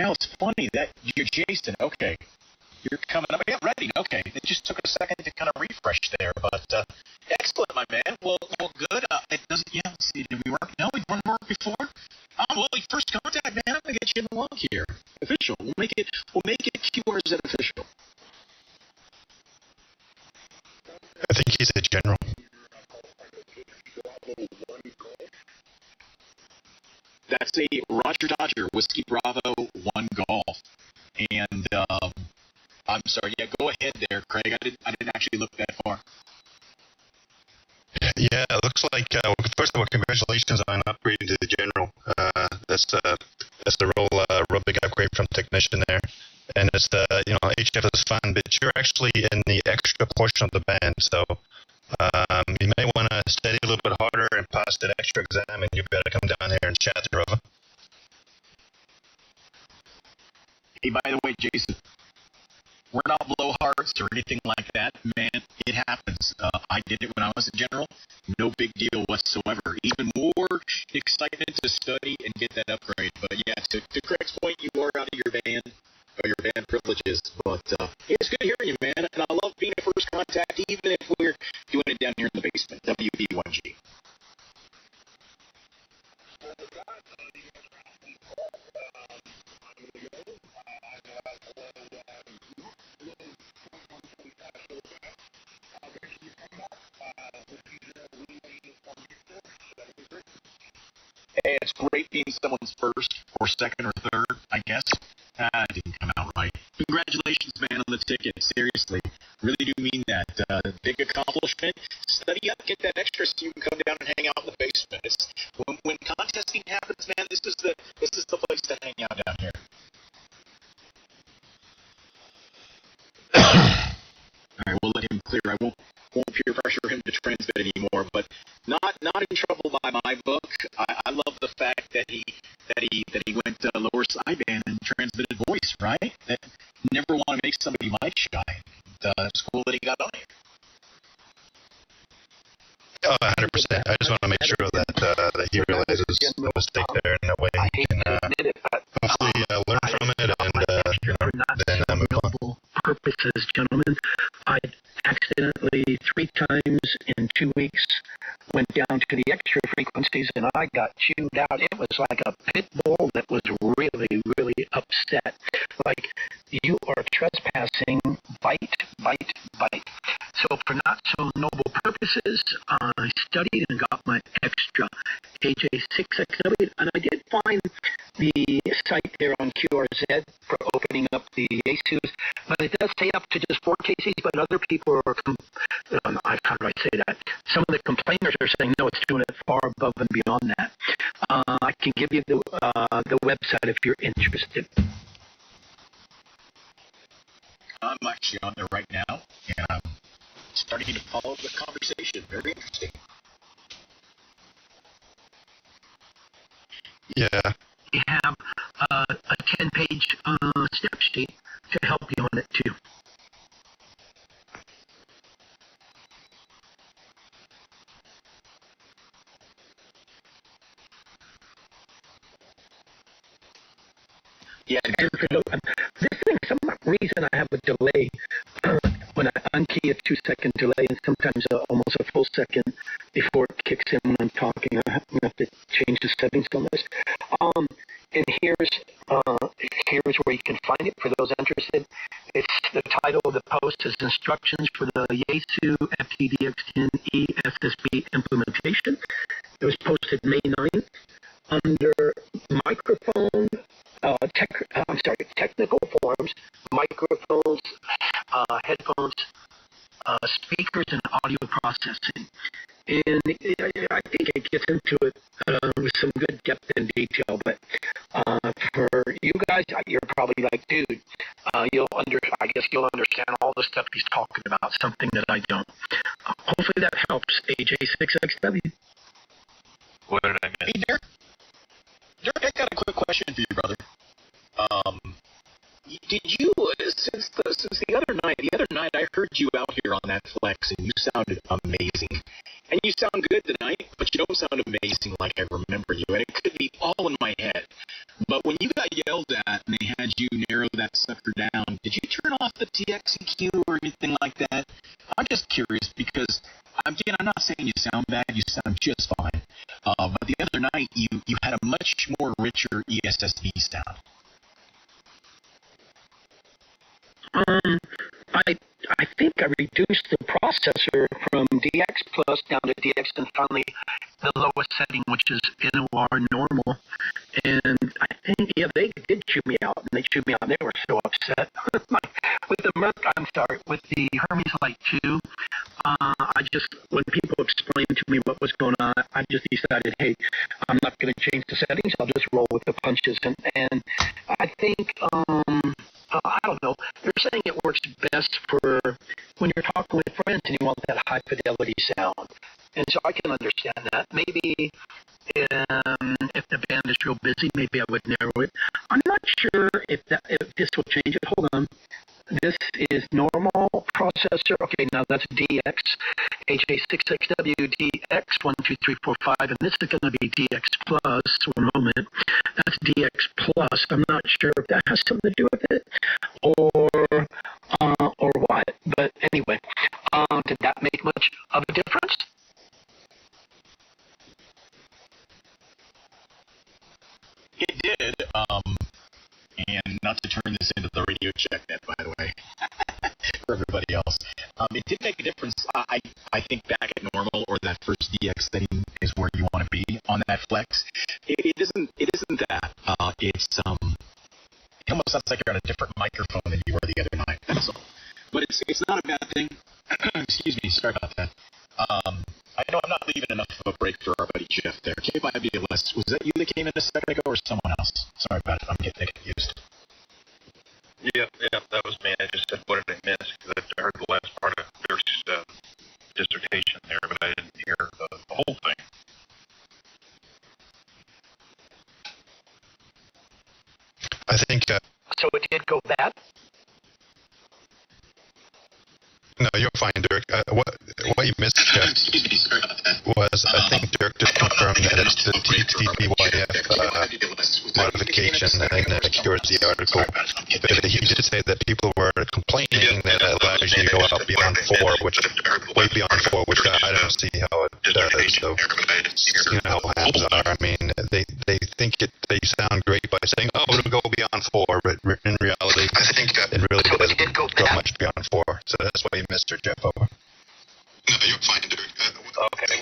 Now it's funny that you're Jason. Okay, you're coming up. Yeah, ready. Okay, it just took a second to kind of refresh there, but excellent, my man. Well, good. It doesn't. Yeah, let's see. Did we work? No, we didn't work before. Well, first contact, man. I'm gonna get you in the log here. Official. We'll make it QRZ official. I think he's a general. That's a Roger Dodger Whiskey Bravo 1 Golf, and I'm sorry. Yeah, go ahead there, Craig. I didn't actually look that far. Yeah, it looks like first of all, congratulations on upgrading to the general. That's a real big upgrade from technician there, and it's HF is fun, but you're actually in the extra portion of the band, so you may want to study a little bit harder and pass that extra exam, and you better come down here and chat, brother. Hey, by the way, Jason, we're not blowhards or anything like that, man. It happens. I did it when I was a general. No big deal whatsoever. Even more excitement to study and get that upgrade. But yeah, to Craig's point, you are out of your band privileges. But it's good hearing you, man. And I love being a first contact, even if we're doing it down here in the basement. WB1G. Hey, it's great being someone's first or second or third, I guess. It didn't come out right. Congratulations, man, on the ticket. Seriously. Really do mean that. Big accomplishment. Study up, get that extra so you can come down and hang out in the basement. It's, when contesting happens, man, this is the place to hang out down here. All right, we'll let him clear. I won't peer pressure him to transmit anymore. But not in trouble by my book. I love the fact that he went lower sideband and transmitted voice. Right? That never want to make somebody mic shy. It's cool that he got on here. Oh, 100%. I just want to make sure that he realizes the mistake there, and that way he can hopefully learn from it and then move on. Purposes, gentlemen, I accidentally 3 times in 2 weeks went down to the extra frequencies, and I got chewed out. It was like a pit bull that was really, really upset. Like, you are trespassing, bite, bite, bite. So for not so noble purposes, I studied and got my extra AJ6XW, and I did find the site there on QRZ for opening up the ASUS, but it does say up to just 4 cases, but other people are, how do I say that? Some of the complainers are saying, no, it's doing it far above and beyond that. I can give you the website if you're interested. I'm actually on there right now, and I'm starting to follow the conversation. Very interesting. Yeah. We have a 10-page step sheet to help you on it, too. Yeah. This thing, some reason I have a delay when I unkey a 2-second delay, and sometimes almost a full second before it kicks in when I'm talking. I have to change the settings on this. And here's where you can find it for those interested. It's the title of the post is Instructions for the Yaesu FTDX10E SSB Implementation. It was posted May 9th under microphone, technical forms, microphones, headphones, speakers, and audio processing. And I think it gets into it with some good depth and detail. But for you guys, you're probably like, dude, I guess you'll understand all the stuff he's talking about, something that I don't. Hopefully that helps, AJ6XW. What did I miss? Hey, Derek, I got a quick question for you, brother. Did you, since the other night I heard you out here on that flex, and you sounded amazing. And you you sound good tonight, but you don't sound amazing like I remember you. And it could be all in my head. But when you got yelled at and they had you narrow that sucker down, did you turn off the TXEQ or anything like that? I'm just curious because, again, I'm not saying you sound bad. You sound just fine. But the other night, you had a much more richer ESSB sound. I think I reduced the processor from DX Plus down to DX and finally the lowest setting, which is NOR normal. And I think, yeah, they did chew me out, and they chewed me out. They were so upset. With the Hermes Lite 2, when people explained to me what was going on, I just decided, hey, I'm not going to change the settings. I'll just roll with the punches. And I think, I don't know, they're saying it works best for when you're talking with friends and you want that high fidelity sound. And so I can understand that. Maybe if the band is real busy, maybe I would narrow it. I'm not sure if this will change it. Hold on. This is normal processor. Okay, now that's DX, HA6XW, DX, 1, 2, 3, 4, 5, and this is going to be DX Plus. One moment. That's DX Plus. I'm not sure if that has something to do with it or what. But anyway, did that make much of a difference? It did. And not to turn this into the Radio Check Net, by the way, for everybody else. It did make a difference. I think back at normal or that first DX setting is where you want to be on that flex. It isn't that. It almost sounds like you're on a different microphone than you were the other night. That's all. But it's not a bad thing. Excuse me. Sorry about that. I know I'm not leaving enough of a break for our buddy Jeff there. KYBLS, was that you that came in a second ago or someone else? Sorry about it. I'm getting confused. Yeah, that was me. I just said, what did I miss? Because I heard the last part of Dirk's dissertation there, but I didn't hear the whole thing. I think. So it did go bad? No, you're fine, Dirk. What you missed, Jeff, was I think Dirk just confirmed that it's the TTPYF modification that cures the article. But he did say that people were complaining that it allows you to go out beyond 4, which way beyond 4, which I don't see how it does. So, you know how hams are. I mean, they think they sound great by saying, oh, it'll go beyond 4, but in reality, I think it really doesn't go much beyond 4. So that's why you missed her, Jeff. Over. No, you're fine, Dirk. Okay.